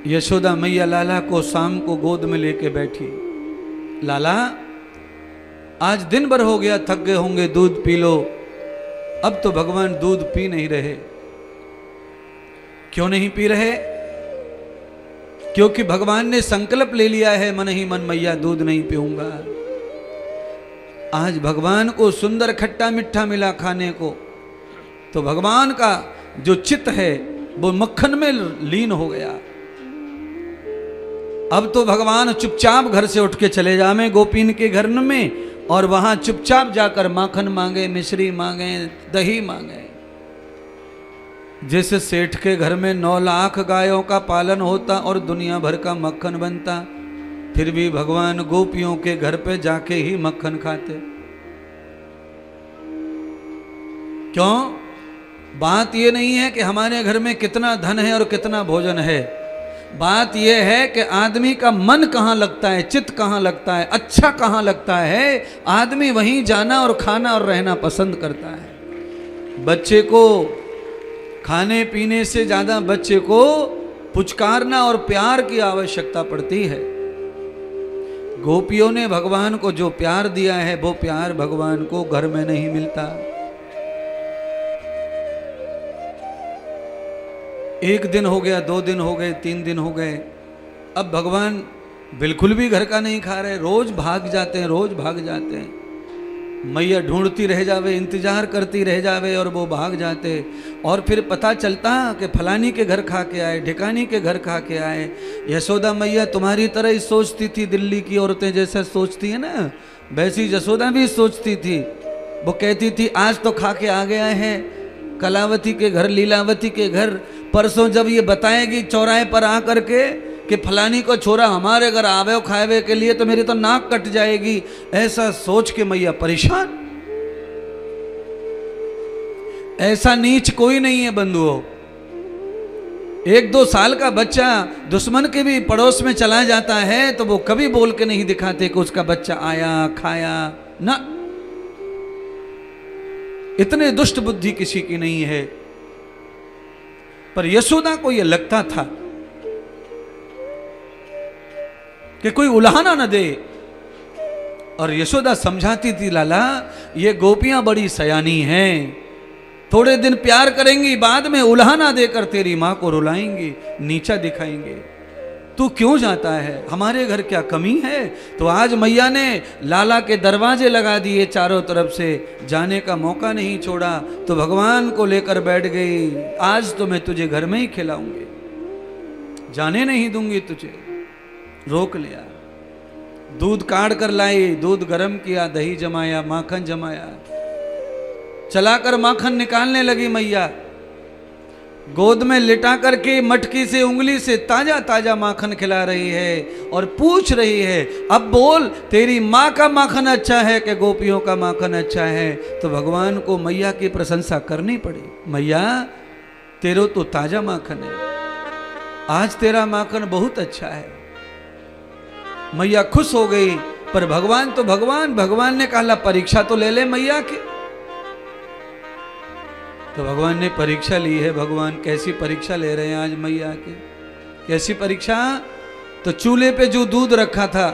यशोदा मैया लाला को शाम को गोद में लेके बैठी। लाला आज दिन भर हो गया, थक गए होंगे, दूध पी लो। अब तो भगवान दूध पी नहीं रहे। क्यों नहीं पी रहे? क्योंकि भगवान ने संकल्प ले लिया है, मन ही मन मैया दूध नहीं पीऊंगा। आज भगवान को सुंदर खट्टा मीठा मिला खाने को, तो भगवान का जो चित्त है वो मक्खन में लीन हो गया। अब तो भगवान चुपचाप घर से उठ के चले जावे गोपीन के घर में, और वहां चुपचाप जाकर माखन मांगे, मिश्री मांगे, दही मांगे। जिस सेठ के घर में 9 लाख गायों का पालन होता और दुनिया भर का मक्खन बनता, फिर भी भगवान गोपियों के घर पे जाके ही मक्खन खाते। क्यों? बात ये नहीं है कि हमारे घर में कितना धन है और कितना भोजन है। बात यह है कि आदमी का मन कहाँ लगता है, चित्त कहाँ लगता है, अच्छा कहाँ लगता है, आदमी वहीं जाना और खाना और रहना पसंद करता है। बच्चे को खाने पीने से ज्यादा बच्चे को पुचकारना और प्यार की आवश्यकता पड़ती है। गोपियों ने भगवान को जो प्यार दिया है वो प्यार भगवान को घर में नहीं मिलता। एक दिन हो गया, 2 दिन हो गए, 3 दिन हो गए, अब भगवान बिल्कुल भी घर का नहीं खा रहे। रोज भाग जाते हैं, रोज भाग जाते हैं। मैया ढूंढती रह जावे, इंतजार करती रह जावे और वो भाग जाते। और फिर पता चलता कि फलानी के घर खा के आए, ढिकानी के घर खा के आए। यशोदा मैया तुम्हारी तरह ही सोचती थी, दिल्ली की औरतें जैसा सोचती है ना, वैसी यशोदा भी सोचती थी। वो कहती थी आज तो खा के आ गया है कलावती के घर, लीलावती के घर। परसों जब ये बताएगी चौराहे पर आ करके कि फलानी को छोरा हमारे घर आवे खावे के लिए, तो मेरी तो नाक कट जाएगी। ऐसा सोच के मैया परेशान। ऐसा नीच कोई नहीं है बंधुओं। 1-2 साल का बच्चा दुश्मन के भी पड़ोस में चला जाता है तो वो कभी बोल के नहीं दिखाते कि उसका बच्चा आया खाया ना। इतने दुष्ट बुद्धि किसी की नहीं है। पर यशोदा को यह लगता था कि कोई उलाहना न दे, और यशोदा समझाती थी लाला ये गोपियां बड़ी सयानी हैं, थोड़े दिन प्यार करेंगी, बाद में उलाहना देकर तेरी मां को रुलाएंगी, नीचा दिखाएंगे। तू क्यों जाता है? हमारे घर क्या कमी है? तो आज मैया ने लाला के दरवाजे लगा दिए चारों तरफ से, जाने का मौका नहीं छोड़ा। तो भगवान को लेकर बैठ गई, आज तो मैं तुझे घर में ही खिलाऊंगी, जाने नहीं दूंगी तुझे। रोक लिया। दूध काढ़ कर लाई, दूध गर्म किया, दही जमाया, माखन जमाया, चलाकर माखन निकालने लगी मैया। गोद में लिटा करके मटकी से उंगली से ताजा ताजा माखन खिला रही है और पूछ रही है अब बोल तेरी माँ का माखन अच्छा है कि गोपियों का माखन अच्छा है? तो भगवान को मैया की प्रशंसा करनी पड़ी। मैया तेरो तो ताजा माखन है, आज तेरा माखन बहुत अच्छा है। मैया खुश हो गई। पर भगवान तो भगवान ने कहा परीक्षा तो ले ले मैया की। तो भगवान ने परीक्षा ली है। भगवान कैसी परीक्षा ले रहे हैं आज मैया की? कैसी परीक्षा? तो चूल्हे पे जो दूध रखा था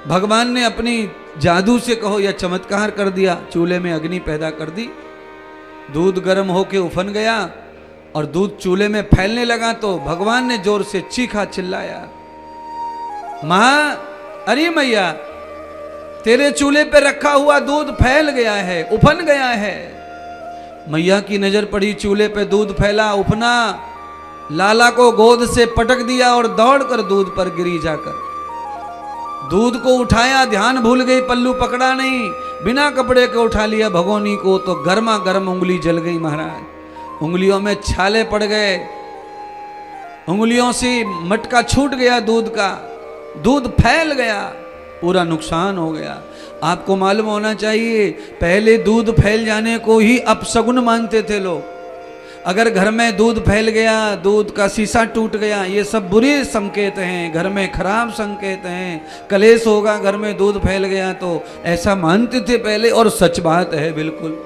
भगवान ने अपनी जादू से कहो या चमत्कार कर दिया, चूल्हे में अग्नि पैदा कर दी, दूध गर्म होके उफन गया और दूध चूल्हे में फैलने लगा। तो भगवान ने जोर से चीखा, चिल्लाया, मां अरे मैया तेरे चूल्हे पे रखा हुआ दूध फैल गया है, उफन गया है। मैया की नजर पड़ी, चूल्हे पे दूध फैला, उफना। लाला को गोद से पटक दिया और दौड़कर दूध पर गिरी जाकर दूध को उठाया। ध्यान भूल गई, पल्लू पकड़ा नहीं, बिना कपड़े के उठा लिया भगोनी को। तो गर्मा गर्म उंगली जल गई महाराज, उंगलियों में छाले पड़ गए, उंगलियों से मटका छूट गया दूध का, दूध फैल गया, पूरा नुकसान हो गया। आपको मालूम होना चाहिए पहले दूध फैल जाने को ही अपशगुन मानते थे लोग। अगर घर में दूध फैल गया, दूध का शीशा टूट गया, ये सब बुरे संकेत हैं, घर में खराब संकेत हैं, कलेश होगा घर में दूध फैल गया तो, ऐसा मानते थे पहले। और सच बात है बिल्कुल।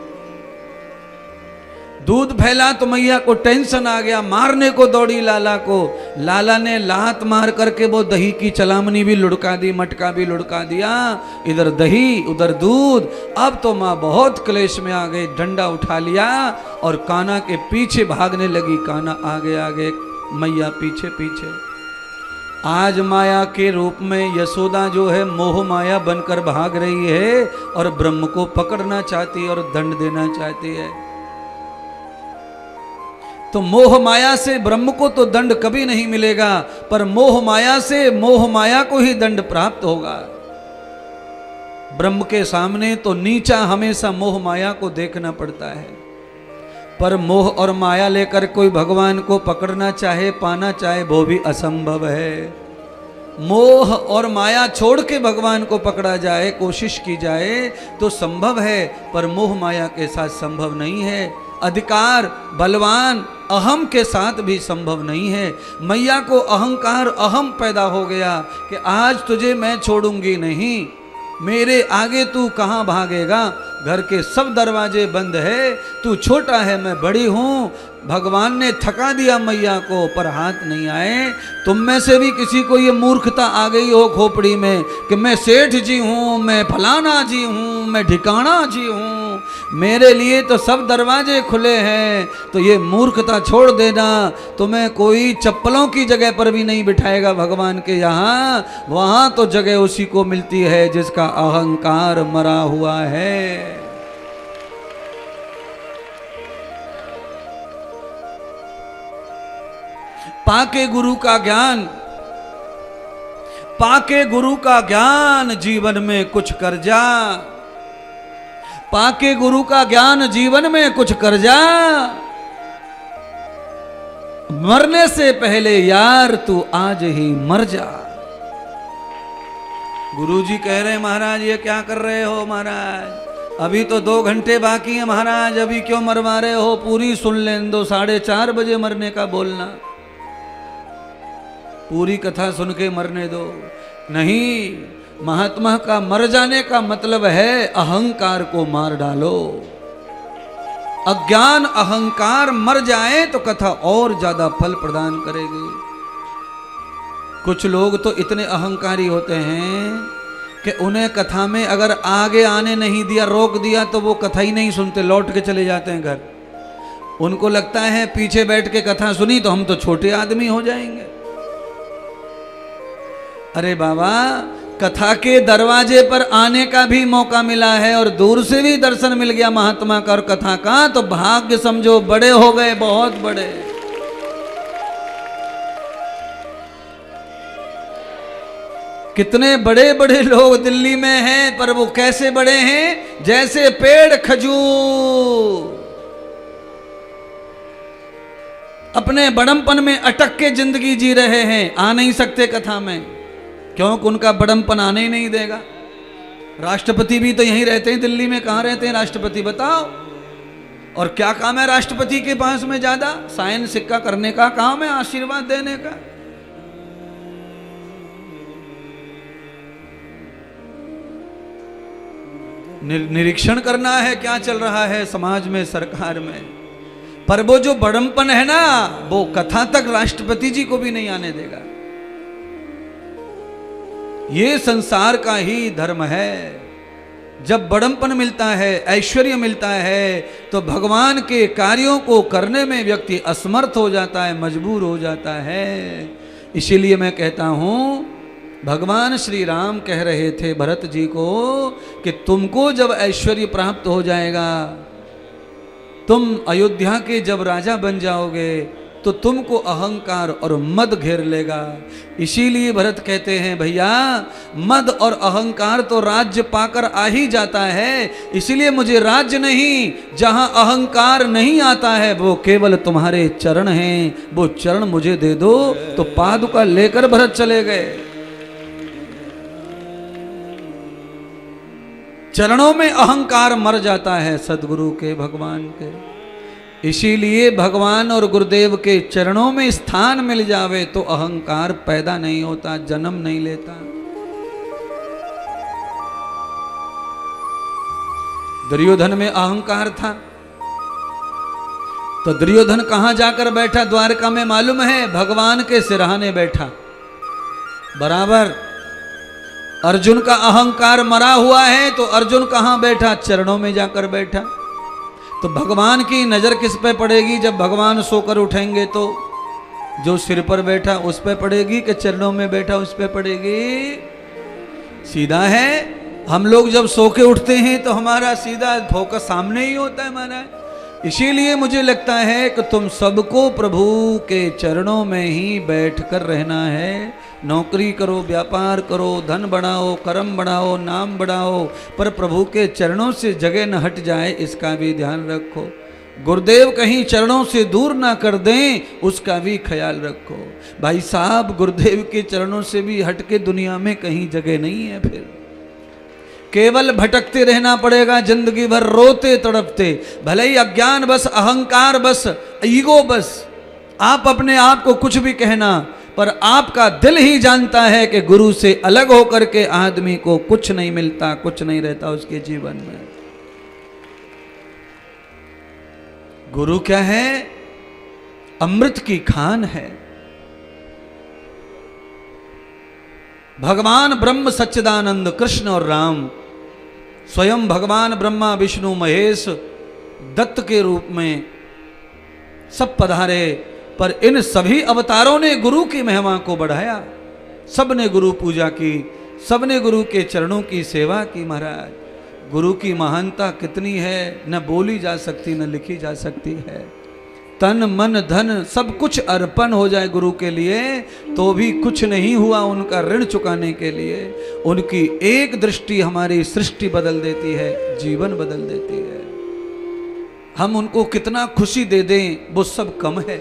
दूध फैला तो मैया को टेंशन आ गया, मारने को दौड़ी लाला को। लाला ने लात मार करके वो दही की चलामनी भी लुढ़का दी, मटका भी लुढ़का दिया। इधर दही उधर दूध। अब तो माँ बहुत क्लेश में आ गई, डंडा उठा लिया और कान्हा के पीछे भागने लगी। कान्हा आगे आगे, मैया पीछे पीछे। आज माया के रूप में यशोदा जो है मोह माया बनकर भाग रही है और ब्रह्म को पकड़ना चाहती है और दंड देना चाहती है। तो मोह माया से ब्रह्म को तो दंड कभी नहीं मिलेगा, पर मोह माया से मोह माया को ही दंड प्राप्त होगा। ब्रह्म के सामने तो नीचा हमेशा मोह माया को देखना पड़ता है, पर मोह और माया लेकर कोई भगवान को पकड़ना चाहे, पाना चाहे, वो भी असंभव है। मोह और माया छोड़ के भगवान को पकड़ा जाए, कोशिश की जाए तो संभव है, पर मोह माया के साथ संभव नहीं है। अधिकार, बलवान, अहम के साथ भी संभव नहीं है। मैया को अहंकार, अहम पैदा हो गया कि आज तुझे मैं छोड़ूंगी नहीं, मेरे आगे तू कहाँ भागेगा, घर के सब दरवाजे बंद है, तू छोटा है मैं बड़ी हूँ। भगवान ने थका दिया मैया को, पर हाथ नहीं आए। तुम में से भी किसी को ये मूर्खता आ गई हो खोपड़ी में कि मैं सेठ जी हूँ, मैं फलाना जी हूँ, मैं ठिकाना जी हूँ, मेरे लिए तो सब दरवाजे खुले हैं, तो ये मूर्खता छोड़ देना। तुम्हें कोई चप्पलों की जगह पर भी नहीं बिठाएगा भगवान के यहाँ, वहाँ तो जगह उसी को मिलती है जिसका अहंकार मरा हुआ है। पाके गुरु का ज्ञान, पाके गुरु का ज्ञान जीवन में कुछ कर जा, पाके गुरु का ज्ञान जीवन में कुछ कर जा। मरने से पहले यार तू आज ही मर जा। गुरुजी कह रहे महाराज ये क्या कर रहे हो महाराज, अभी तो 2 घंटे बाकी है महाराज, अभी क्यों मरवा रहे हो, पूरी सुन लें दो, 4:30 बजे मरने का बोलना, पूरी कथा सुन के मरने दो। नहीं, महात्मा का मर जाने का मतलब है अहंकार को मार डालो। अज्ञान अहंकार मर जाए तो कथा और ज्यादा फल प्रदान करेगी। कुछ लोग तो इतने अहंकारी होते हैं कि उन्हें कथा में अगर आगे आने नहीं दिया, रोक दिया, तो वो कथा ही नहीं सुनते, लौट के चले जाते हैं घर। उनको लगता है पीछे बैठ के कथा सुनी तो हम तो छोटे आदमी हो जाएंगे। अरे बाबा, कथा के दरवाजे पर आने का भी मौका मिला है और दूर से भी दर्शन मिल गया महात्मा का और कथा का, तो भाग्य समझो बड़े हो गए, बहुत बड़े। कितने बड़े बड़े लोग दिल्ली में हैं, पर वो कैसे बड़े हैं, जैसे पेड़ खजूर। अपने बड़मपन में अटक के जिंदगी जी रहे हैं, आ नहीं सकते कथा में, क्योंकि उनका बड़मपन आने ही नहीं देगा। राष्ट्रपति भी तो यहीं रहते हैं, दिल्ली में कहाँ रहते हैं राष्ट्रपति बताओ? और क्या काम है राष्ट्रपति के पास में ज्यादा? साइन सिक्का करने का काम है, आशीर्वाद देने का। निरीक्षण करना है क्या चल रहा है समाज में, सरकार में। पर वो जो बड़मपन है ना, वो कथा तक राष्ट्रपति जी को भी नहीं आने देगा। ये संसार का ही धर्म है। जब बड़मपन मिलता है, ऐश्वर्य मिलता है, तो भगवान के कार्यों को करने में व्यक्ति असमर्थ हो जाता है, मजबूर हो जाता है। इसीलिए मैं कहता हूं, भगवान श्री राम कह रहे थे भरत जी को कि तुमको जब ऐश्वर्य प्राप्त हो जाएगा, तुम अयोध्या के जब राजा बन जाओगे, तो तुमको अहंकार और मद घेर लेगा। इसीलिए भरत कहते हैं भैया, मद और अहंकार तो राज्य पाकर आ ही जाता है, इसलिए मुझे राज्य नहीं, जहां अहंकार नहीं आता है वो केवल तुम्हारे चरण हैं, वो चरण मुझे दे दो। तो पादुका लेकर भरत चले गए। चरणों में अहंकार मर जाता है सदगुरु के, भगवान के। इसीलिए भगवान और गुरुदेव के चरणों में स्थान मिल जावे तो अहंकार पैदा नहीं होता, जन्म नहीं लेता। दुर्योधन में अहंकार था, तो दुर्योधन कहां जाकर बैठा द्वारका में मालूम है? भगवान के सिरहाने बैठा। बराबर अर्जुन का अहंकार मरा हुआ है तो अर्जुन कहां बैठा? चरणों में जाकर बैठा। तो भगवान की नजर किस पे पड़ेगी जब भगवान सोकर उठेंगे? तो जो सिर पर बैठा उस पे पड़ेगी कि चरणों में बैठा उस पे पड़ेगी? सीधा है। हम लोग जब सो के उठते हैं तो हमारा सीधा फोकस सामने ही होता है महाराज। इसीलिए मुझे लगता है कि तुम सबको प्रभु के चरणों में ही बैठकर रहना है। नौकरी करो, व्यापार करो, धन बढ़ाओ, कर्म बढ़ाओ, नाम बढ़ाओ, पर प्रभु के चरणों से जगह न हट जाए, इसका भी ध्यान रखो। गुरुदेव कहीं चरणों से दूर ना कर दें, उसका भी ख्याल रखो। भाई साहब, गुरुदेव के चरणों से भी हटके दुनिया में कहीं जगह नहीं है। फिर केवल भटकते रहना पड़ेगा जिंदगी भर, रोते तड़पते। भले ही अज्ञान बस, अहंकार बस, ईगो बस, आप अपने आप को कुछ भी कहना, पर आपका दिल ही जानता है कि गुरु से अलग होकर के आदमी को कुछ नहीं मिलता, कुछ नहीं रहता उसके जीवन में। गुरु क्या है? अमृत की खान है। भगवान ब्रह्म सच्चिदानंद कृष्ण और राम, स्वयं भगवान ब्रह्मा विष्णु महेश दत्त के रूप में सब पधारे, पर इन सभी अवतारों ने गुरु की महिमा को बढ़ाया। सब ने गुरु पूजा की, सब ने गुरु के चरणों की सेवा की। महाराज, गुरु की महानता कितनी है, न बोली जा सकती न लिखी जा सकती है। तन मन धन सब कुछ अर्पण हो जाए गुरु के लिए तो भी कुछ नहीं हुआ उनका ऋण चुकाने के लिए। उनकी एक दृष्टि हमारी सृष्टि बदल देती है, जीवन बदल देती है। हम उनको कितना खुशी दे दें वो सब कम है।